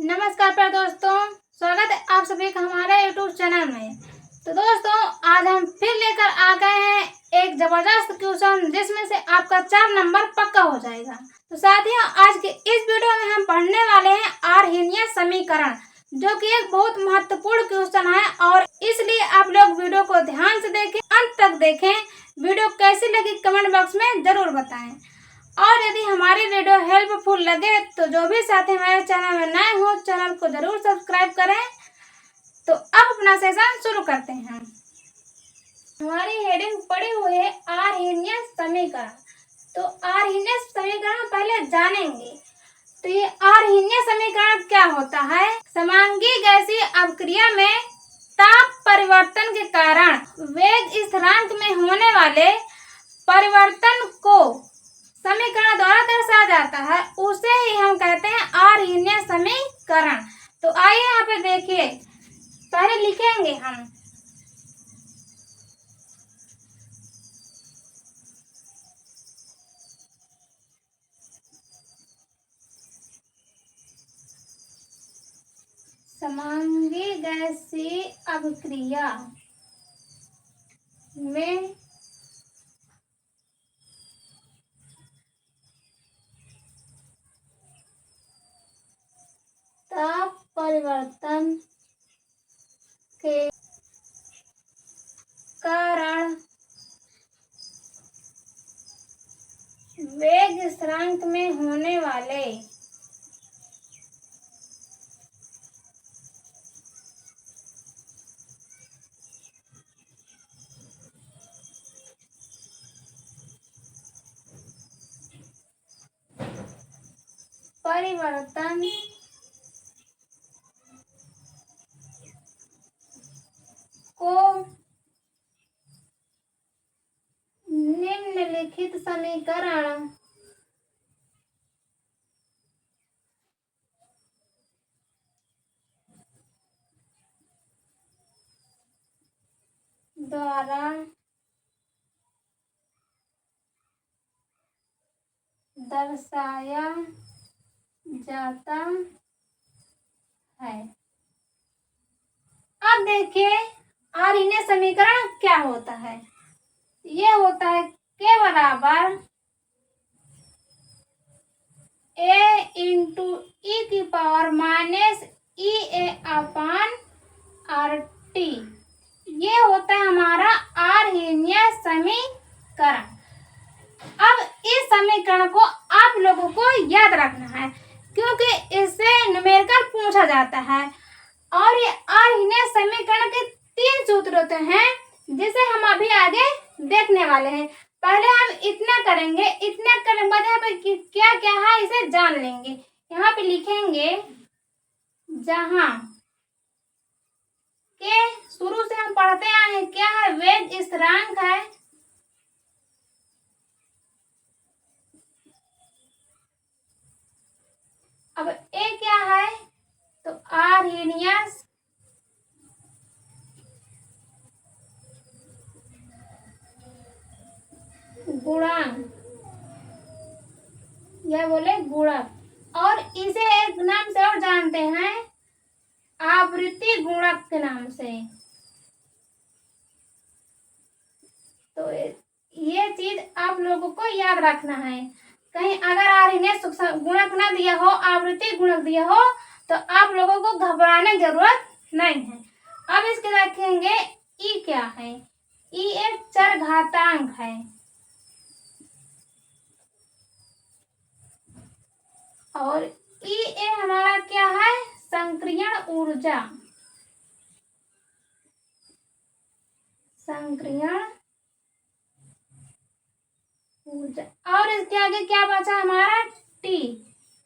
नमस्कार प्यारे दोस्तों, स्वागत है आप सभी का हमारे यूट्यूब चैनल में। तो दोस्तों, आज हम फिर लेकर आ गए हैं एक जबरदस्त क्वेश्चन जिसमें से आपका 4 नंबर पक्का हो जाएगा। तो साथियों, आज के इस वीडियो में हम पढ़ने वाले हैं अर्हेनियन समीकरण, जो कि एक बहुत महत्वपूर्ण क्वेश्चन है और इसलिए आप लोग वीडियो को ध्यान से देखें, अंत तक देखें। वीडियो कैसी लगी कमेंट बॉक्स में जरूर बताएं। और यदि हमारी वीडियो हेल्पफुल लगे तो जो भी साथी हमारे चैनल में नए हो, चैनल को जरूर सब्सक्राइब करें। तो अब अपना सेशन शुरू करते हैं। हमारी हेडिंग पड़ी हुई है अर्हेनियन समीकरण। तो अर्हेनियन समीकरण पहले जानेंगे। तो ये अर्हेनियन समीकरण क्या होता है? समांगी गैसीय अभिक्रिया में ताप परिवर्तन के कारण वेग स्थिरांक में होने वाले परिवर्तन को समीकरण द्वारा दर्शाया जाता है, उसे ही हम कहते हैं अर्हेनियन समीकरण। तो आइए यहाँ पे देखिए, पहले लिखेंगे हम समांगी गैसीय अभिक्रिया में ताप परिवर्तन के कारण वेग स्थिरांक में होने वाले परिवर्तन को निम्नलिखित समीकरण द्वारा दर्शाया जाता है। अब देखिए अर्हेनियन समीकरण क्या होता है। ये होता है K बराबर A इंटू ई की power minus E A upon R T. ये होता है हमारा अर्हेनियन समीकरण। अब इस समीकरण को आप लोगों को याद रखना है, क्योंकि इससे न्यूमेरिकल पूछा जाता है। और ये अर्हेनियन समीकरण के 3 सूत्र होते हैं, जिसे हम अभी आगे देखने वाले हैं। पहले हम इतना करेंगे, इतना करने के बाद यहाँ पे क्या क्या है इसे जान लेंगे। यहाँ पे लिखेंगे, जहाँ के शुरू से हम पढ़ते आए हैं, क्या है? वेग स्थिरांक है। अब ए क्या है? तो अर्हेनियन गुणांक, यह बोले गुणक, और इसे एक नाम से और जानते हैं, आवृत्ति गुणक के नाम से। तो ये चीज आप लोगों को याद रखना है। कहीं अगर अर्हेनियन गुणक ना दिया हो, आवृत्ति गुणक दिया हो, तो आप लोगों को घबराने की जरूरत नहीं है। अब इसके रखेंगे ई क्या है? ई एक चरघातांक है। और ई ए हमारा क्या है? संक्रियण ऊर्जा। संक्रियण ऊर्जा। और इसके आगे क्या बचा हमारा? टी।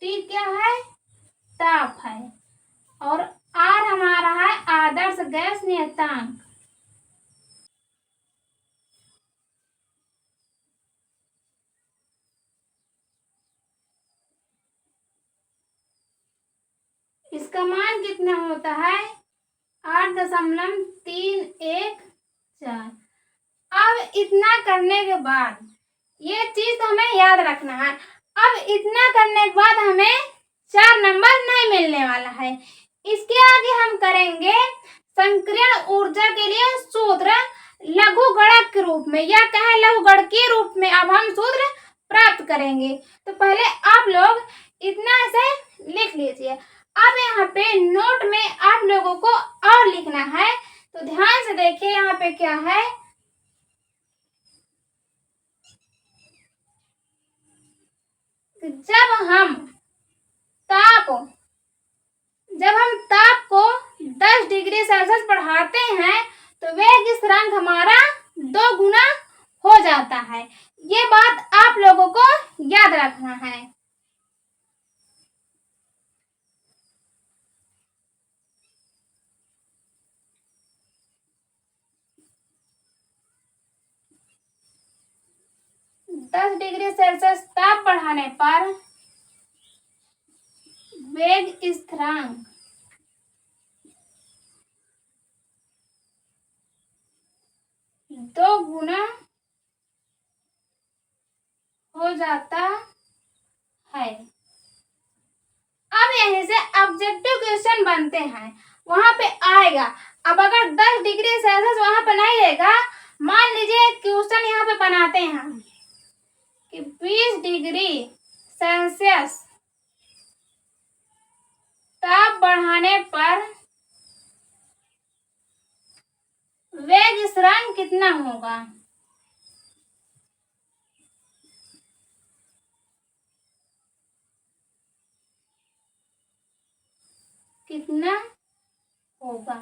टी क्या है? ताप है। और आर हमारा है आदर्श गैस नियतांक। इसका मान कितना होता है? 8.314। अब इतना करने के बाद ये चीज हमें याद रखना है। अब इतना करने के बाद हमें 4 नंबर नहीं मिलने वाला है। इसके आगे हम करेंगे संकीर्ण ऊर्जा के लिए सूत्र लघुगणक के रूप में, या कहें लघुगणकीय रूप में अब हम सूत्र प्राप्त करेंगे। तो पहले आप लोग इतना से लिख लीजिए। अब यहाँ पे नोट में आप लोगों को और लिखना है, तो ध्यान से देखिए यहाँ पे क्या है। जब हम ताप को 10 डिग्री सेल्सियस बढ़ाते हैं तो वेग स्थिरांक हमारा 2 गुना हो जाता है। ये बात आप लोगों को याद रखना है। दस डिग्री सेल्सियस ताप बढ़ाने पर वेग स्थिरांक 2 गुना हो जाता है। अब यहीं से ऑब्जेक्टिव क्वेश्चन बनते हैं, वहां पे आएगा। अब अगर 10 डिग्री सेल्सियस वहां पर नहीं रहेगा, मान लीजिए क्वेश्चन यहाँ पे बनाते हैं कि 20 डिग्री सेल्सियस ताप बढ़ाने पर वेग स्थिरांक कितना होगा। कितना होगा।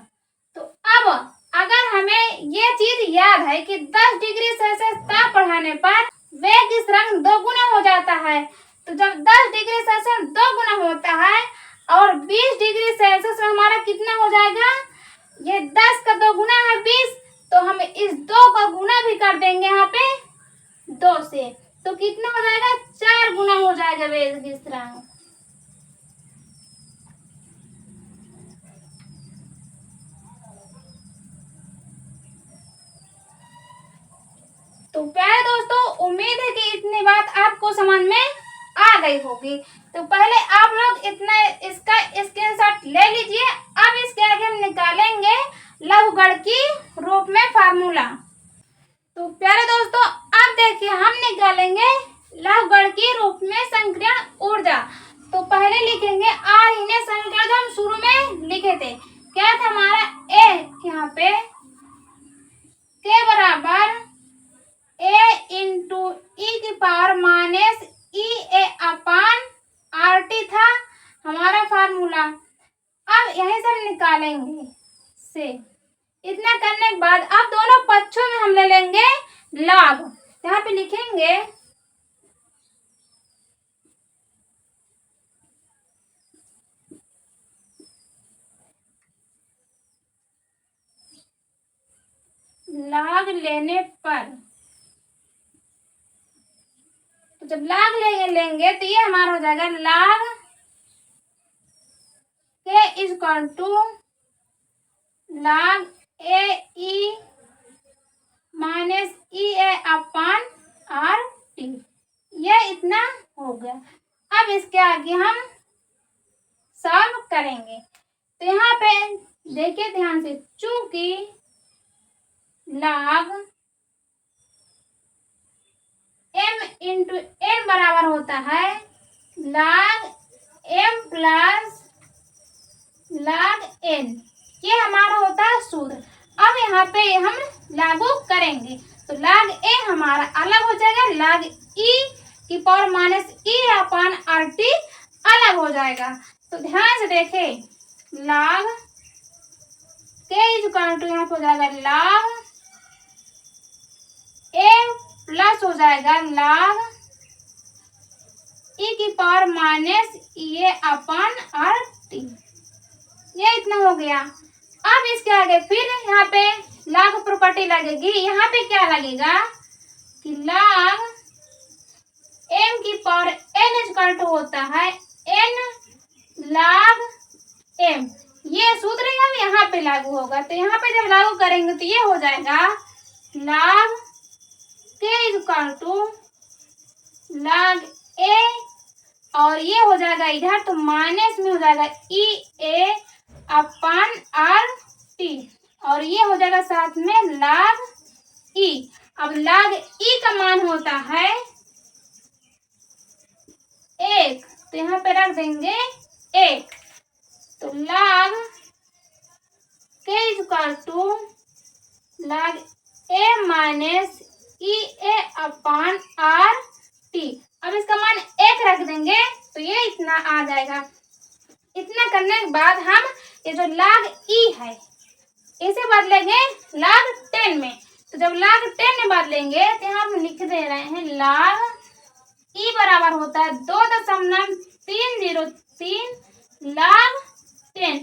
तो अब अगर हमें ये चीज याद है कि 10 डिग्री सेल्सियस ताप बढ़ाने पर वेग स्थिरांक 2 गुना हो जाता है, तो जब 10 डिग्री सेल्सियस 2 गुना होता है और 20 डिग्री सेल्सियस में हमारा कितना हो जाएगा, ये 10 का 2 गुना है 20, तो हम इस 2 का गुना भी कर देंगे यहाँ पे 2 से, तो कितना हो जाएगा, 4 गुना हो जाएगा वेग स्थिरांक। तो प्यारे दोस्तों, उम्मीद है कि इतनी बात आपको समझ में आ गई होगी। तो पहले आप लोग इतना इसका स्क्रीनशॉट ले लीजिए। अब इसके आगे हम निकालेंगे लघुगणकीय रूप में फार्मूला। तो प्यारे दोस्तों, अब देखिए हम निकालेंगे लघुगणकीय रूप में संकीर्ण ऊर्जा। तो पहले लिखेंगे आर इन्हें समीकरण जो हम शुरू में लिखे थे, क्या था हमारा ए, यहाँ पे के बराबर ए इंटू ई की power minus E A upon R T था हमारा फार्मूला। अब यहीं से हम निकालेंगे से। इतना करने के बाद अब दोनों पक्षों में हम ले लेंगे लॉग। यहाँ पे लिखेंगे लॉग लेने पर, तो जब लॉग लेंगे तो ये हमारा हो जाएगा लॉग के equal to log A E minus E A upon R T. ये इतना हो गया। अब इसके आगे हम सॉल्व करेंगे। तो यहाँ पे देखिए ध्यान से, चूंकि लॉग m इंटू n बराबर होता है log m plus log n, ये हमारा होता है सूत्र। अब यहाँ पे हम लागू करेंगे तो log a हमारा अलग हो जाएगा, log e की पावर माइनस e अपान आर टी अलग हो जाएगा। तो ध्यान से देखें, log k इक्वल टू यहाँ पे हो जाएगा log a प्लस हो जाएगा log e की पावर माइनस ए अपान आर टी। ये इतना हो गया। अब इसके आगे फिर यहाँ पे log प्रॉपर्टी लगेगी। यहाँ पे क्या लगेगा कि log m की पावर n इक्वल टू होता है n log m। ये सूत्र हम यहाँ पे लागू होगा। तो यहाँ पे जब लागू करेंगे तो ये हो जाएगा log k equal to log a और ये हो जाएगा इधर, तो माइनस में हो जाएगा ई ए अपान आर टी, और ये हो जाएगा साथ में log ई। अब log ई का मान होता है 1, तो यहाँ पे रख देंगे 1, तो log k equal to log a minus E A upon R T. अब इसका मान 1 रख देंगे तो ये इतना आ जाएगा। इतना करने के बाद हम ये जो log ई है इसे बदलेंगे log 10 में। तो जब log 10 में बदलेंगे तो यहाँ हम लिख दे रहे हैं log ई बराबर होता है 2.303 log 10।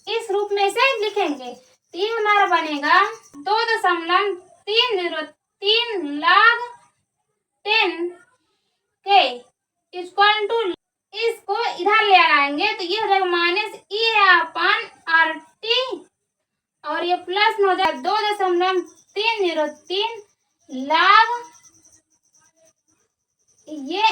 इस रूप में से लिखेंगे तो ये हमारा बनेगा 2.303 log 10 के इक्वल टू, इसको इधर ले आएंगे तो ये हो जाएगा माइनस ई अपान आर टी, और ये प्लस में हो जाएगा 2.303 log, ये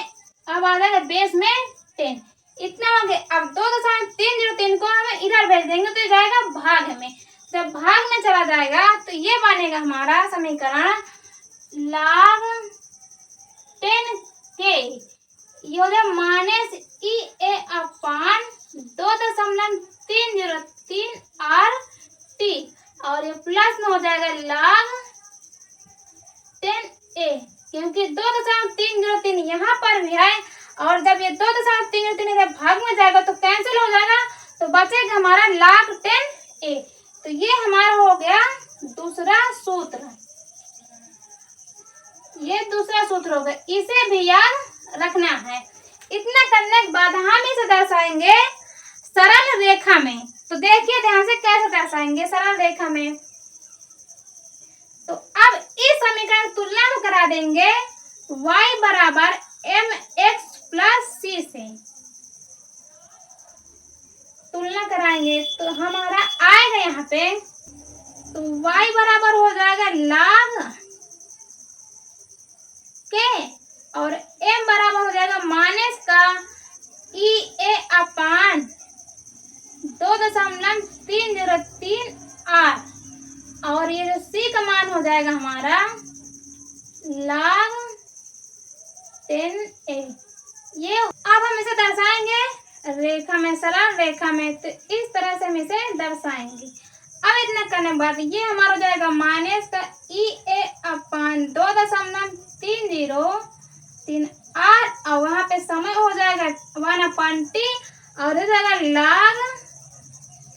अब आ जाएगा बेस में 10। इतना हो गया। अब 2.303 को हमें इधर भेज देंगे तो जाएगा भाग में। जब भाग में चला जाएगा तो ये बनेगा हमारा समीकरण log 10 के, ये हो जाएगा minus E A upon 2.303 R T, और ये प्लस में हो जाएगा log 10 ए, क्योंकि 2.303 यहाँ पर भी है, और जब ये 2.303 इधर भाग में जाएगा तो कैंसिल हो जाएगा, तो बचेगा हमारा log 10 ए। तो ये हमारा हो गया दूसरा सूत्र, ये दूसरा सूत्र हो गया, इसे भी याद रखना है। इतना करने के बाद हम इसे दर्शाएंगे सरल रेखा में। तो देखिए ध्यान से कैसे दर्शाएंगे सरल रेखा में। तो अब इस समीकरण की तुलना में करा देंगे y बराबर mx प्लस c से तुलना कराएंगे तो हमारा आएगा यहाँ पे, तो y बराबर हो जाएगा log के, और m बराबर हो जाएगा माइनस का ई ए अपान 2.303 आर, और ये जो c का मान हो जाएगा हमारा log 10 ए। ये अब हम इसे दर्शाएंगे रेखा में, सरल रेखा में, तो इस तरह से हम इसे दर्शाएंगे। अब इतना करने के बाद ये हमारा हो जाएगा माइनस का ई ए अपान 2.303 आर, और वहां पे समय हो जाएगा 1/t, और हो जाएगा log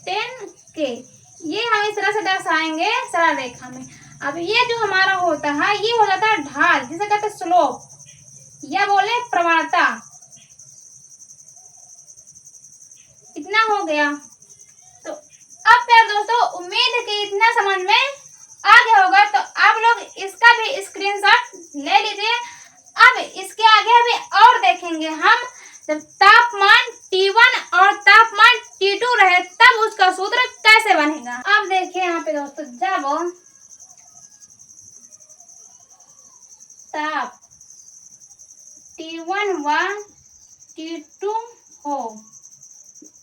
10 के। ये हम इस तरह से दर्शाएंगे सरल रेखा में। अब ये जो हमारा होता है ये हो जाता है ढाल, जिसे कहते हैं स्लोप या बोले प्रवणता। इतना हो गया। तो अब प्यारे दोस्तों उम्मीद है कि इतना समझ में आ गया होगा, तो आप लोग इसका भी स्क्रीनशॉट ले लीजिए। अब इसके आगे भी और देखेंगे हम, जब तापमान T1 और तापमान T2 रहे तब उसका सूत्र कैसे बनेगा। अब देखिए यहाँ पे दोस्तों, जब ताप T1 व T2 हो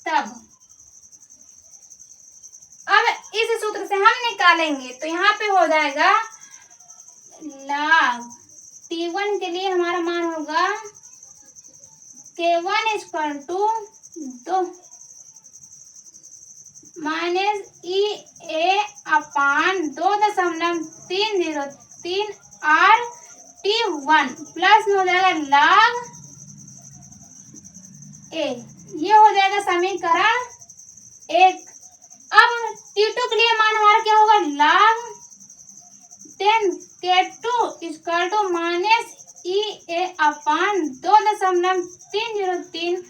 तब, अब इस सूत्र से हम निकालेंगे तो यहाँ पे हो जाएगा log T1 के लिए हमारा मान होगा K1 equal to 2 minus E A upon 2.303 R T1 plus में हो जाएगा log ए। ये हो जाएगा समीकरण 1। अब T2 के लिए मान हमारा क्या होगा log 10 K2 equal to minus E A upon 2.303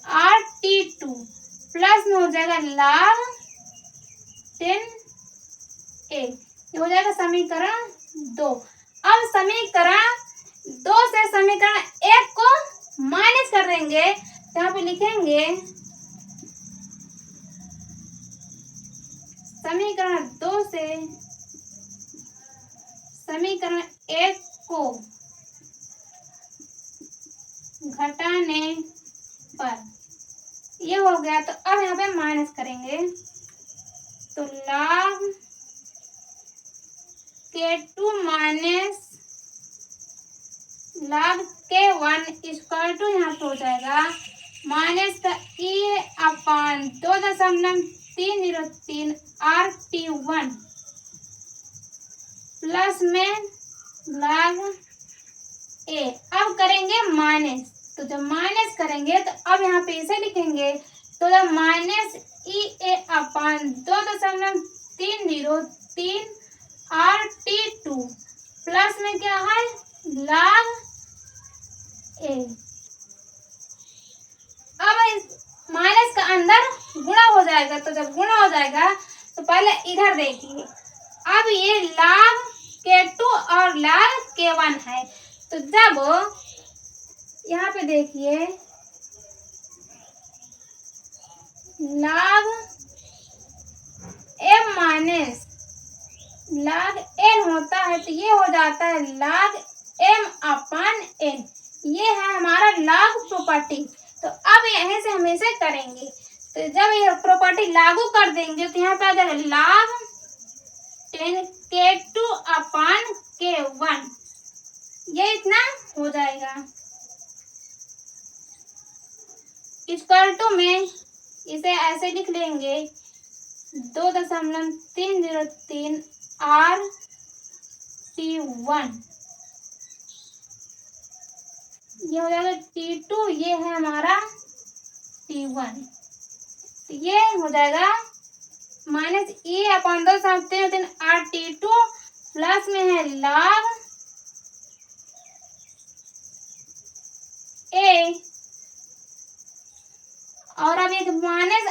R T2 plus में हो जाएगा log 10 ए। ये हो जाएगा समीकरण 2। अब समीकरण 2 से समीकरण 1 को माइनस कर देंगे, तो यहाँ पे लिखेंगे समीकरण 2 से समीकरण 1 को घटाने पर। ये हो गया। तो अब यहाँ पे माइनस करेंगे, तो log K2 माइनस log K1 इक्वल टू यहाँ पे हो जाएगा माइनस का E अपान 2.303 RT1 प्लस में log A। अब करेंगे माइनस, तो जब माइनस करेंगे तो अब यहाँ पे इसे लिखेंगे, तो जब माइनस EA अपान 2.303 RT2 प्लस में क्या है log A। अब इस माइनस का अंदर गुणा हो जाएगा, तो जब गुणा हो जाएगा तो पहले इधर देखिए, अब ये log K2 और log K1 है। तो जब यहाँ पे देखिए log M minus log N होता है, तो ये हो जाता है log M अपान N। ये है हमारा log प्रॉपर्टी। तो अब यहीं से हम इसे करेंगे, तो जब ये प्रॉपर्टी लागू कर देंगे तो यहाँ पे आ जाएगा log 10 K2 अपान K1। ये इतना हो जाएगा। इक्वल टू में इसे ऐसे लिख लेंगे 2.303 RT1। ये हो जाएगा T2, ये है हमारा T1। तो ये हो जाएगा minus E upon 2.303 RT2 plus में है log A, और अब एक माइनस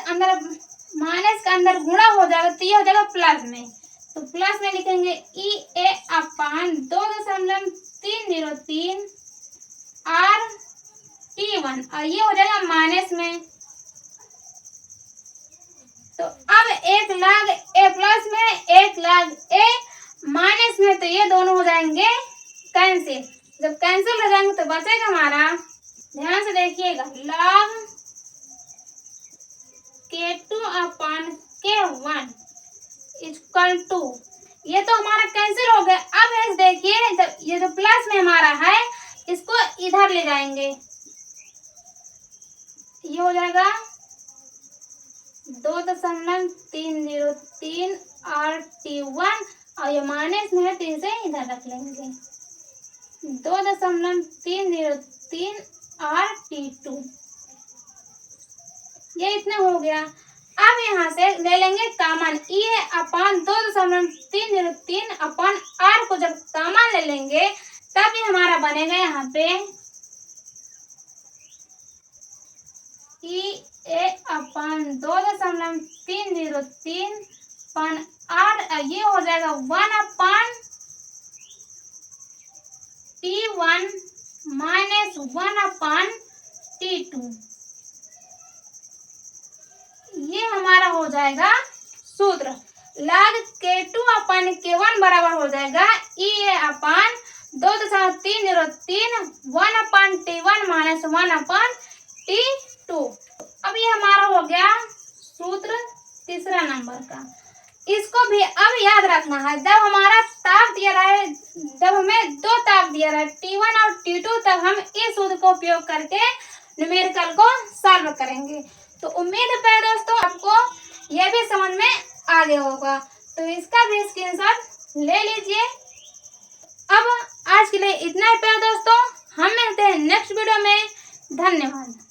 का अंदर गुणा हो जाएगा, तो ये हो जाएगा प्लस में, तो प्लस में लिखेंगे EA अपान 2.303 RT1 और ये हो जाएगा माइनस में। तो अब एक log A प्लस में एक log A माइनस में, तो ये दोनों हो जाएंगे कैंसिल। जब कैंसिल हो जाएंगे तो बचेगा हमारा, ध्यान से देखिएगा, log K2 upon K1 equal to, ये तो हमारा कैंसिल हो गया। अब ऐसे देखिए, जब ये जो प्लस में हमारा है इसको इधर ले जाएंगे, ये हो जाएगा 2.303 RT1 और ये माइनस में है तो इसे इधर रख लेंगे 2.303 RT2। ये इतना हो गया। अब यहाँ से ले लेंगे कॉमन, E अपान 2.303 अपान R को जब कॉमन ले लेंगे तब ये हमारा बनेगा यहाँ पे E अपान 2.303 अपान R, ये हो जाएगा 1 अपान T1 माइनस 1 अपान T2। ये हमारा हो जाएगा सूत्र, log K2 अपान K1 बराबर हो जाएगा EA अपान 2.303 1 अपान T1 माइनस 1 अपान T2। अब ये हमारा हो गया सूत्र तीसरा नंबर का। इसको भी अब याद रखना है, जब हमारा ताप दिया रहा है, जब हमें दो ताप दिया रहा है T1 और T2, तब हम इस सूत्र को उपयोग करके न्यूमेरिकल को सॉल्व करेंगे। तो उम्मीद है दोस्तों आपको यह भी समझ में आ गया होगा, तो इसका भी स्क्रीनशॉट ले लीजिए। अब आज के लिए इतना ही दोस्तों, हम मिलते हैं नेक्स्ट वीडियो में। धन्यवाद।